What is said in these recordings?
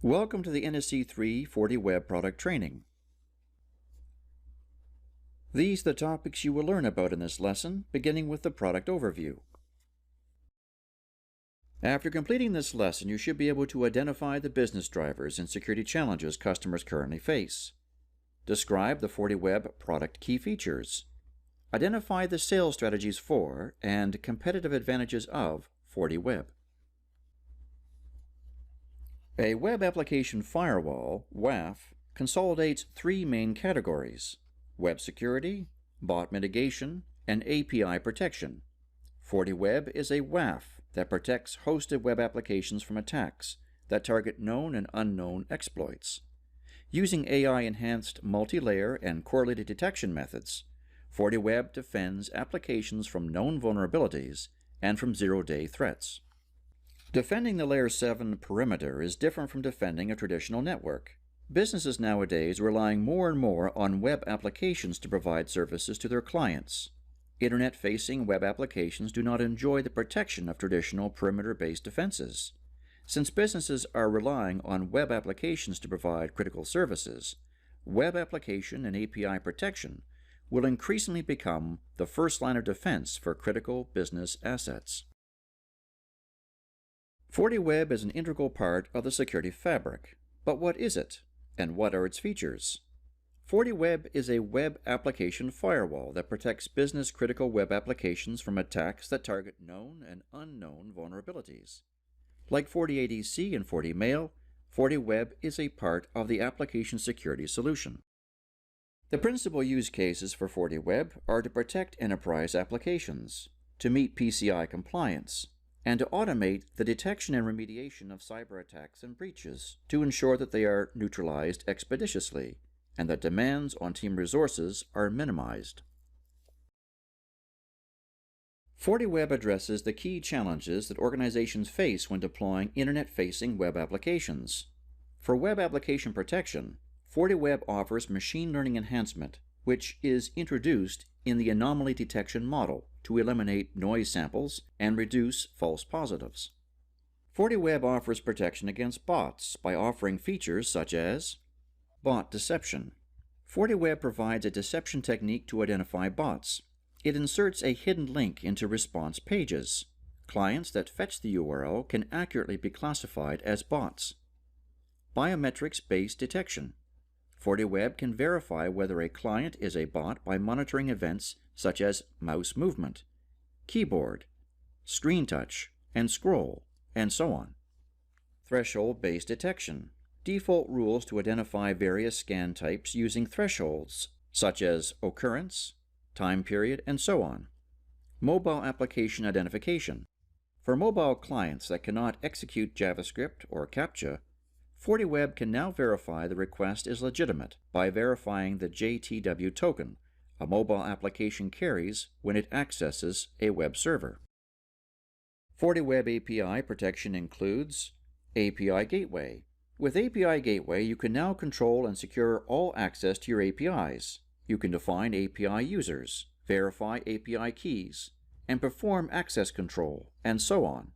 Welcome to the NSE3 Fortiweb product training. These are the topics you will learn about in this lesson, beginning with the product overview. After completing this lesson, you should be able to identify the business drivers and security challenges customers currently face. Describe the Fortiweb product key features. Identify the sales strategies for and competitive advantages of Fortiweb. A web application firewall, WAF, consolidates three main categories: web security, bot mitigation, and API protection. Fortiweb is a WAF that protects hosted web applications from attacks that target known and unknown exploits. Using AI-enhanced multi-layer and correlated detection methods, Fortiweb defends applications from known vulnerabilities and from zero-day threats. Defending the Layer 7 perimeter is different from defending a traditional network. Businesses nowadays are relying more and more on web applications to provide services to their clients. Internet-facing web applications do not enjoy the protection of traditional perimeter-based defenses. Since businesses are relying on web applications to provide critical services, web application and API protection will increasingly become the first line of defense for critical business assets. Fortiweb is an integral part of the security fabric. But what is it, and what are its features? Fortiweb is a web application firewall that protects business-critical web applications from attacks that target known and unknown vulnerabilities. Like FortiADC and FortiMail, Fortiweb is a part of the application security solution. The principal use cases for Fortiweb are to protect enterprise applications, to meet PCI compliance, and to automate the detection and remediation of cyber attacks and breaches to ensure that they are neutralized expeditiously and that demands on team resources are minimized. Fortiweb addresses the key challenges that organizations face when deploying internet-facing web applications. For web application protection, Fortiweb offers machine learning enhancement, which is introduced in the anomaly detection model to eliminate noise samples and reduce false positives. Fortiweb offers protection against bots by offering features such as bot deception. Fortiweb provides a deception technique to identify bots. It inserts a hidden link into response pages. Clients that fetch the URL can accurately be classified as bots. Biometrics-based detection. Fortiweb can verify whether a client is a bot by monitoring events such as mouse movement, keyboard, screen touch, and scroll, and so on. Threshold-based detection. Default rules to identify various scan types using thresholds, such as occurrence, time period, and so on. Mobile application identification. For mobile clients that cannot execute JavaScript or CAPTCHA, Fortiweb can now verify the request is legitimate by verifying the JTW token a mobile application carries when it accesses a web server. Fortiweb API protection includes API Gateway. With API Gateway, you can now control and secure all access to your APIs. You can define API users, verify API keys, and perform access control, and so on.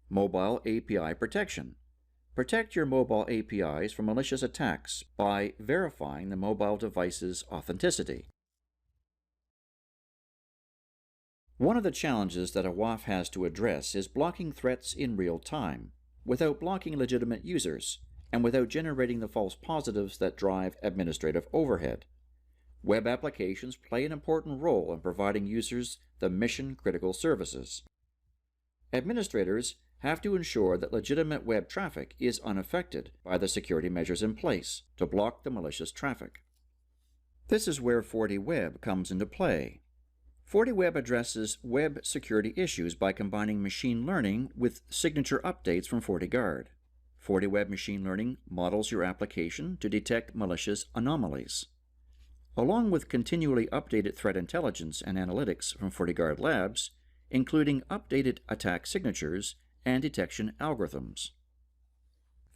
Mobile API protection. Protect your mobile APIs from malicious attacks by verifying the mobile device's authenticity. One of the challenges that a WAF has to address is blocking threats in real time, without blocking legitimate users, and without generating the false positives that drive administrative overhead. Web applications play an important role in providing users the mission-critical services. Administrators have to ensure that legitimate web traffic is unaffected by the security measures in place to block the malicious traffic. This is where Fortiweb comes into play. Fortiweb addresses web security issues by combining machine learning with signature updates from FortiGuard. Fortiweb machine learning models your application to detect malicious anomalies. Along with continually updated threat intelligence and analytics from FortiGuard Labs, including updated attack signatures and detection algorithms.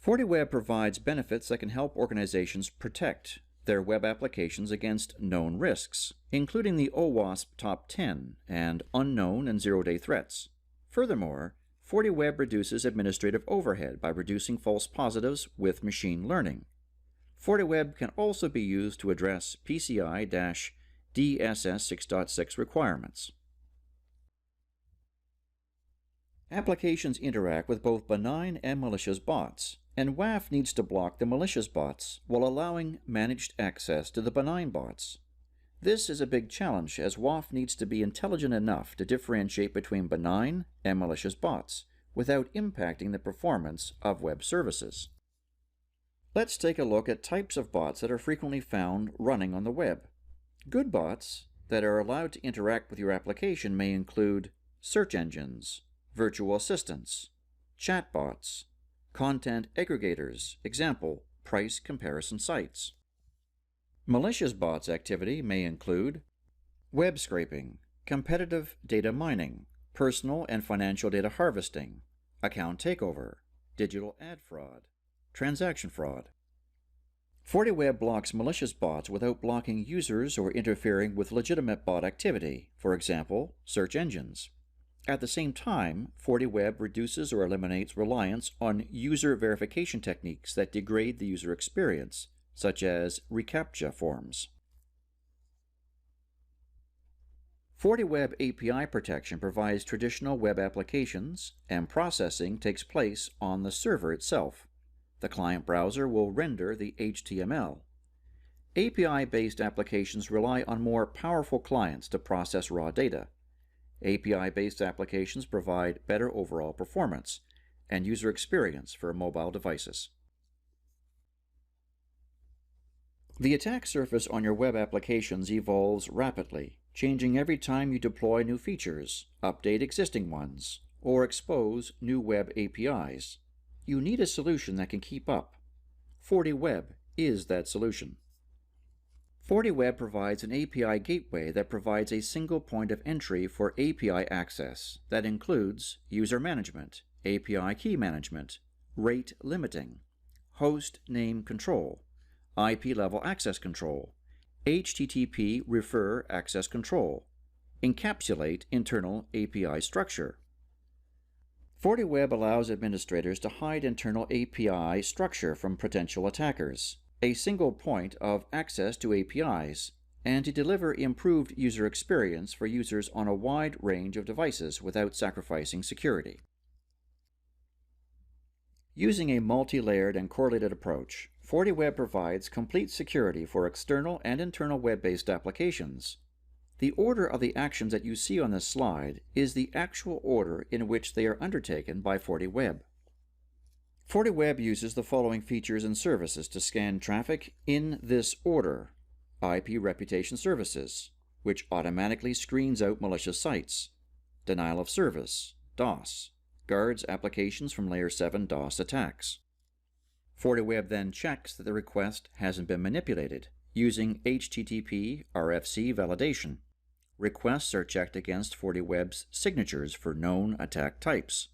Fortiweb provides benefits that can help organizations protect their web applications against known risks, including the OWASP Top 10 and unknown and zero-day threats. Furthermore, Fortiweb reduces administrative overhead by reducing false positives with machine learning. Fortiweb can also be used to address PCI-DSS 6.6 requirements. Applications interact with both benign and malicious bots, and WAF needs to block the malicious bots while allowing managed access to the benign bots. This is a big challenge, as WAF needs to be intelligent enough to differentiate between benign and malicious bots without impacting the performance of web services. Let's take a look at types of bots that are frequently found running on the web. Good bots that are allowed to interact with your application may include search engines, virtual assistants, chatbots, content aggregators, example, price comparison sites. Malicious bots activity may include web scraping, competitive data mining, personal and financial data harvesting, account takeover, digital ad fraud, transaction fraud. Fortiweb blocks malicious bots without blocking users or interfering with legitimate bot activity, for example, search engines. At the same time, Fortiweb reduces or eliminates reliance on user verification techniques that degrade the user experience, such as reCAPTCHA forms. Fortiweb API protection provides traditional web applications, and processing takes place on the server itself. The client browser will render the HTML. API-based applications rely on more powerful clients to process raw data. API-based applications provide better overall performance and user experience for mobile devices. The attack surface on your web applications evolves rapidly, changing every time you deploy new features, update existing ones, or expose new web APIs. You need a solution that can keep up. Fortiweb is that solution. Fortiweb provides an API gateway that provides a single point of entry for API access that includes user management, API key management, rate limiting, host name control, IP level access control, HTTP refer access control, encapsulate internal API structure. Fortiweb allows administrators to hide internal API structure from potential attackers, a single point of access to APIs, and to deliver improved user experience for users on a wide range of devices without sacrificing security. Using a multi-layered and correlated approach, Fortiweb provides complete security for external and internal web-based applications. The order of the actions that you see on this slide is the actual order in which they are undertaken by Fortiweb. Fortiweb uses the following features and services to scan traffic in this order: IP reputation services, which automatically screens out malicious sites; denial of service, DOS, guards applications from Layer 7 DOS attacks. Fortiweb then checks that the request hasn't been manipulated using HTTP RFC validation. Requests are checked against Fortiweb's signatures for known attack types.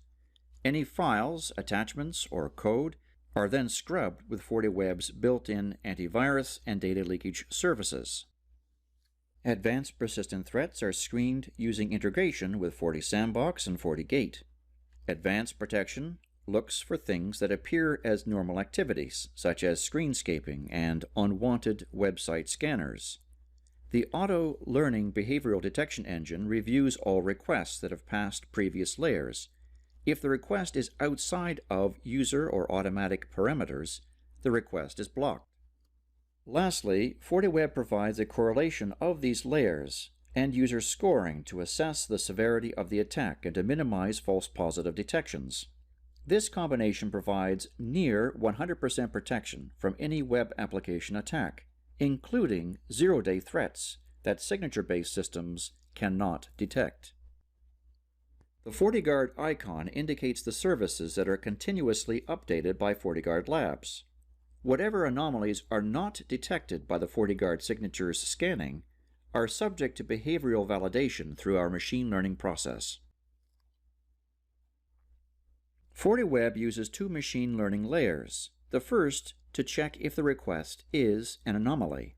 Any files, attachments, or code are then scrubbed with Fortiweb's built-in antivirus and data leakage services. Advanced persistent threats are screened using integration with FortiSandbox and FortiGate. Advanced protection looks for things that appear as normal activities, such as screenscaping and unwanted website scanners. The auto-learning behavioral detection engine reviews all requests that have passed previous layers. If the request is outside of user or automatic parameters, the request is blocked. Lastly, Fortiweb provides a correlation of these layers and user scoring to assess the severity of the attack and to minimize false positive detections. This combination provides near 100% protection from any web application attack, including zero-day threats that signature-based systems cannot detect. The FortiGuard icon indicates the services that are continuously updated by FortiGuard Labs. Whatever anomalies are not detected by the FortiGuard signatures scanning are subject to behavioral validation through our machine learning process. Fortiweb uses two machine learning layers. The first to check if the request is an anomaly.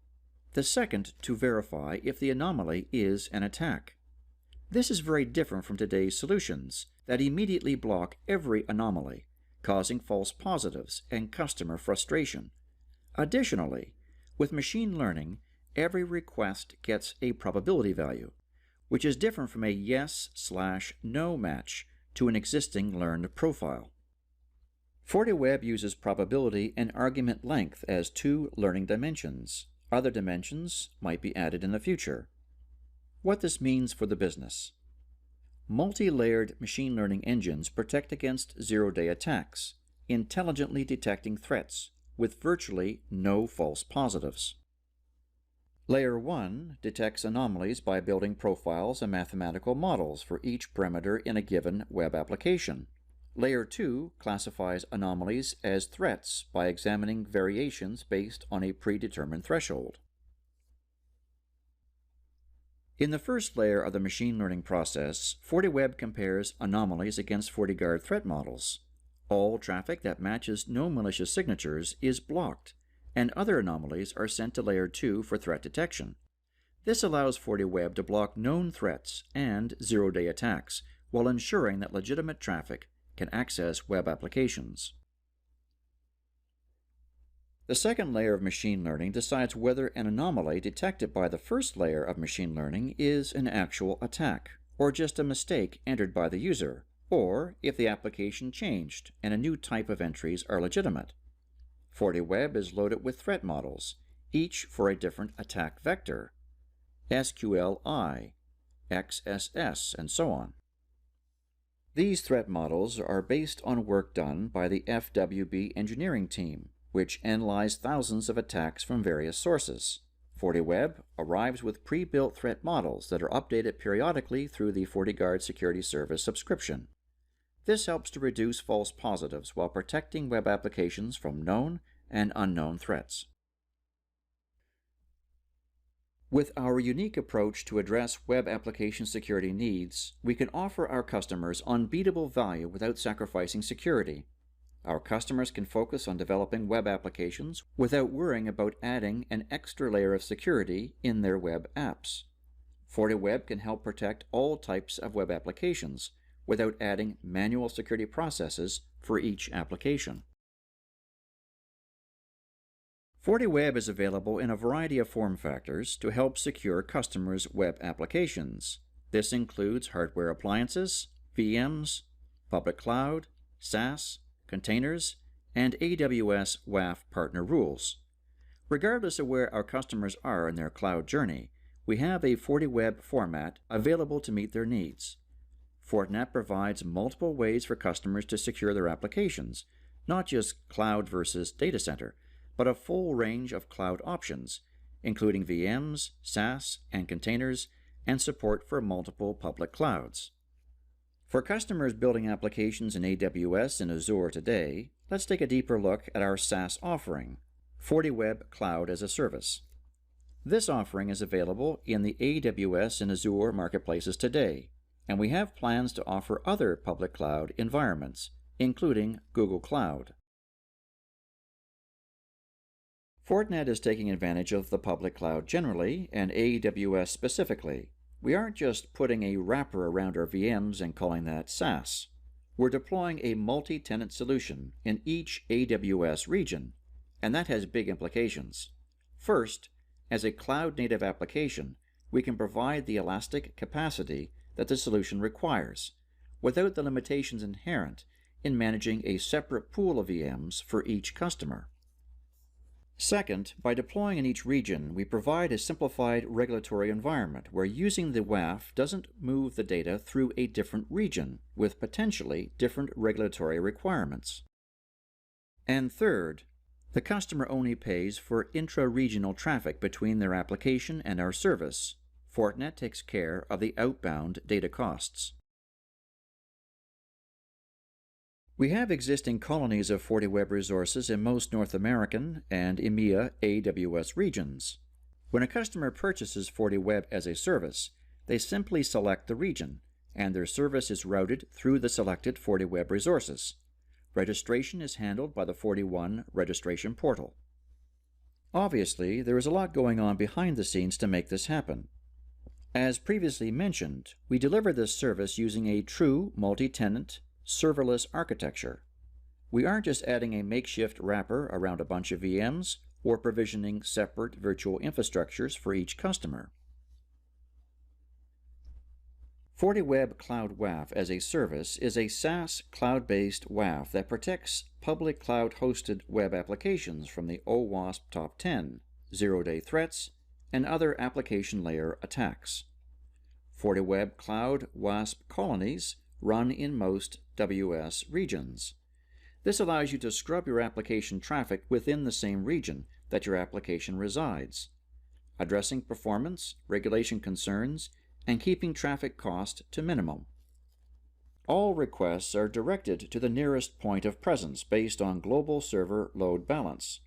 The second to verify if the anomaly is an attack. This is very different from today's solutions that immediately block every anomaly, causing false positives and customer frustration. Additionally, with machine learning, every request gets a probability value, which is different from a yes/no match to an existing learned profile. Fortiweb uses probability and argument length as two learning dimensions. Other dimensions might be added in the future. What this means for the business. Multi-layered machine learning engines protect against zero-day attacks, intelligently detecting threats with virtually no false positives. Layer 1 detects anomalies by building profiles and mathematical models for each parameter in a given web application. Layer 2 classifies anomalies as threats by examining variations based on a predetermined threshold. In the first layer of the machine learning process, Fortiweb compares anomalies against FortiGuard threat models. All traffic that matches no malicious signatures is blocked, and other anomalies are sent to Layer 2 for threat detection. This allows Fortiweb to block known threats and zero-day attacks while ensuring that legitimate traffic can access web applications. The second layer of machine learning decides whether an anomaly detected by the first layer of machine learning is an actual attack, or just a mistake entered by the user, or if the application changed and a new type of entries are legitimate. Fortiweb is loaded with threat models, each for a different attack vector, SQLI, XSS, and so on. These threat models are based on work done by the FWB engineering team, which analyzed thousands of attacks from various sources. Fortiweb arrives with pre-built threat models that are updated periodically through the FortiGuard Security Service subscription. This helps to reduce false positives while protecting web applications from known and unknown threats. With our unique approach to address web application security needs, we can offer our customers unbeatable value without sacrificing security. Our customers can focus on developing web applications without worrying about adding an extra layer of security in their web apps. Fortiweb can help protect all types of web applications without adding manual security processes for each application. Fortiweb is available in a variety of form factors to help secure customers' web applications. This includes hardware appliances, VMs, public cloud, SaaS, containers, and AWS WAF partner rules. Regardless of where our customers are in their cloud journey, we have a Fortiweb format available to meet their needs. Fortinet provides multiple ways for customers to secure their applications, not just cloud versus data center, but a full range of cloud options, including VMs, SaaS, and containers, and support for multiple public clouds. For customers building applications in AWS and Azure today, let's take a deeper look at our SaaS offering, Fortiweb Cloud as a Service. This offering is available in the AWS and Azure marketplaces today, and we have plans to offer other public cloud environments, including Google Cloud. Fortinet is taking advantage of the public cloud generally and AWS specifically. We aren't just putting a wrapper around our VMs and calling that SaaS. We're deploying a multi-tenant solution in each AWS region, and that has big implications. First, as a cloud-native application, we can provide the elastic capacity that the solution requires, without the limitations inherent in managing a separate pool of VMs for each customer. Second, by deploying in each region, we provide a simplified regulatory environment where using the WAF doesn't move the data through a different region with potentially different regulatory requirements. And third, the customer only pays for intra-regional traffic between their application and our service. Fortinet takes care of the outbound data costs. We have existing colonies of Fortiweb resources in most North American and EMEA AWS regions. When a customer purchases Fortiweb as a service, they simply select the region, and their service is routed through the selected Fortiweb resources. Registration is handled by the FortiOne registration portal. Obviously, there is a lot going on behind the scenes to make this happen. As previously mentioned, we deliver this service using a true multi-tenant, serverless architecture. We aren't just adding a makeshift wrapper around a bunch of VMs or provisioning separate virtual infrastructures for each customer. Fortiweb Cloud WAF as a service is a SaaS cloud-based WAF that protects public cloud-hosted web applications from the OWASP Top 10, zero-day threats, and other application layer attacks. Fortiweb Cloud WASP colonies run in most WS regions. This allows you to scrub your application traffic within the same region that your application resides, addressing performance, regulation concerns, and keeping traffic cost to minimum. All requests are directed to the nearest point of presence based on global server load balance.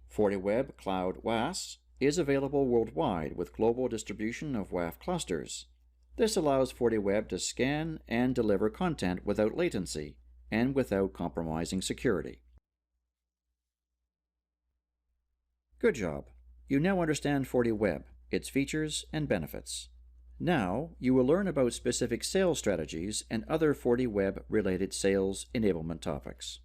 Fortiweb Cloud WAS is available worldwide with global distribution of WAF clusters. This allows Fortiweb to scan and deliver content without latency and without compromising security. Good job! You now understand Fortiweb, its features and benefits. Now you will learn about specific sales strategies and other Fortiweb-related sales enablement topics.